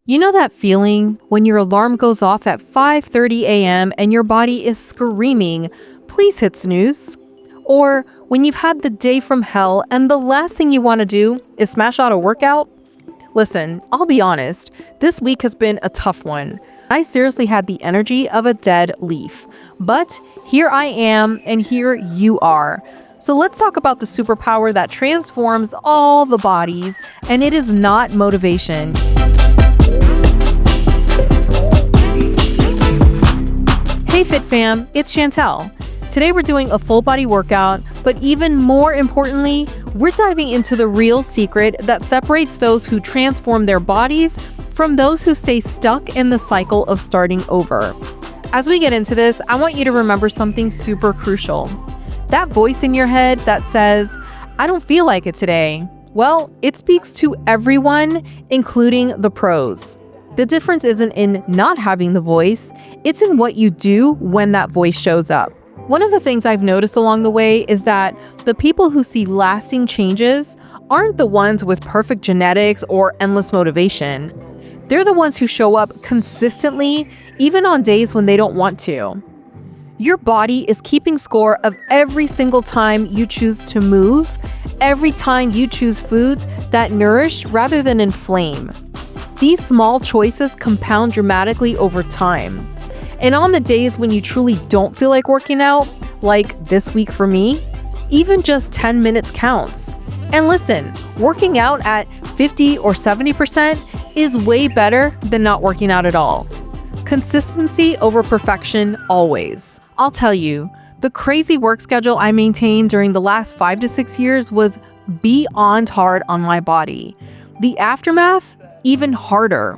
You know that feeling when your alarm goes off at 5:30 a.m. and your body is screaming, "Please hit snooze"? Or when you've had the day from hell and the last thing you want to do is smash out a workout? Listen, I'll be honest, this week has been a tough one. I seriously had the energy of a dead leaf. But here I am, and here you are. So let's talk about the superpower that transforms all the bodies, and it is not motivation. Hey Fit Fam, it's Shantel. Today we're doing a full body workout, but even more importantly, we're diving into the real secret that separates those who transform their bodies from those who stay stuck in the cycle of starting over. As we get into this, I want you to remember something super crucial. That voice in your head that says, "I don't feel like it today." Well, it speaks to everyone, including the pros. The difference isn't in not having the voice, it's in what you do when that voice shows up. One of the things I've noticed along the way is that the people who see lasting changes aren't the ones with perfect genetics or endless motivation. They're the ones who show up consistently, even on days when they don't want to. Your body is keeping score of every single time you choose to move, every time you choose foods that nourish rather than inflame. These small choices compound dramatically over time. And on the days when you truly don't feel like working out, like this week for me, even just 10 minutes counts. And listen, working out at 50 or 70% is way better than not working out at all. Consistency over perfection always. I'll tell you, the crazy work schedule I maintained during the last 5 to 6 years was beyond hard on my body. The aftermath, even harder.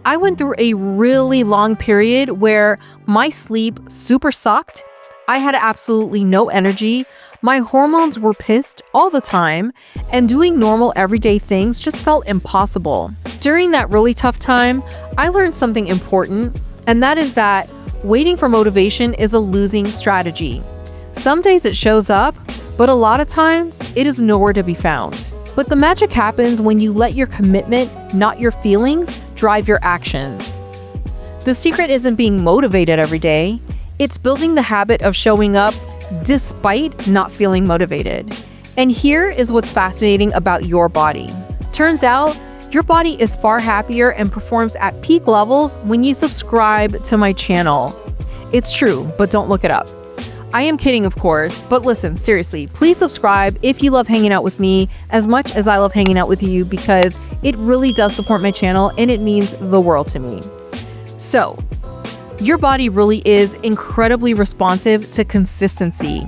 I went through a really long period where my sleep super sucked. I had absolutely no energy. My hormones were pissed all the time, and doing normal everyday things just felt impossible. During that really tough time, I learned something important, and that is that waiting for motivation is a losing strategy. Some days it shows up, but a lot of times it is nowhere to be found. But the magic happens when you let your commitment, not your feelings, drive your actions. The secret isn't being motivated every day. It's building the habit of showing up despite not feeling motivated. And here is what's fascinating about your body. Turns out, your body is far happier and performs at peak levels when you subscribe to my channel. It's true, but don't look it up. I am kidding, of course, but listen, seriously, please subscribe if you love hanging out with me as much as I love hanging out with you, because it really does support my channel and it means the world to me. So, your body really is incredibly responsive to consistency.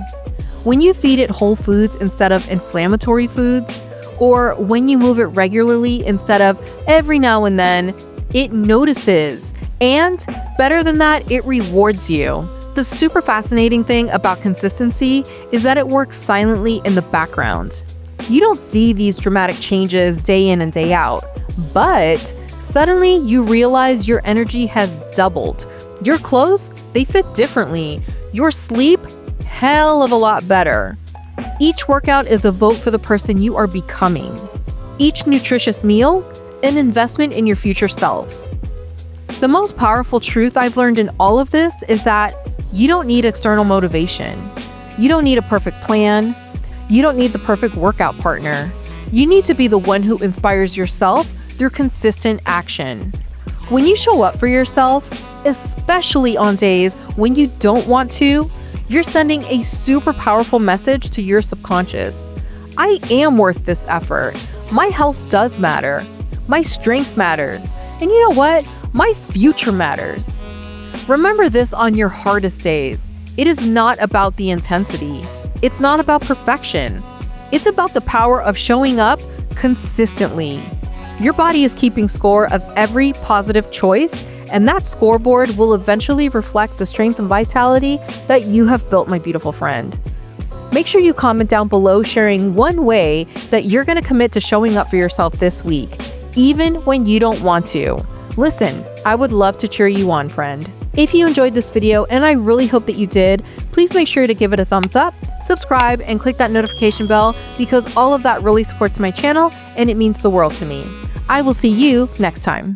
When you feed it whole foods instead of inflammatory foods, or when you move it regularly instead of every now and then, it notices. And better than that, it rewards you. The super fascinating thing about consistency is that it works silently in the background. You don't see these dramatic changes day in and day out, but suddenly you realize your energy has doubled. Your clothes, they fit differently. Your sleep, hell of a lot better. Each workout is a vote for the person you are becoming. Each nutritious meal, an investment in your future self. The most powerful truth I've learned in all of this is that you don't need external motivation. You don't need a perfect plan. You don't need the perfect workout partner. You need to be the one who inspires yourself through consistent action. When you show up for yourself, especially on days when you don't want to, you're sending a super powerful message to your subconscious. I am worth this effort. My health does matter. My strength matters. And you know what? My future matters. Remember this on your hardest days. It is not about the intensity. It's not about perfection. It's about the power of showing up consistently. Your body is keeping score of every positive choice, and that scoreboard will eventually reflect the strength and vitality that you have built, my beautiful friend. Make sure you comment down below sharing one way that you're going to commit to showing up for yourself this week, even when you don't want to. Listen, I would love to cheer you on, friend. If you enjoyed this video, and I really hope that you did, please make sure to give it a thumbs up, subscribe, and click that notification bell, because all of that really supports my channel and it means the world to me. I will see you next time.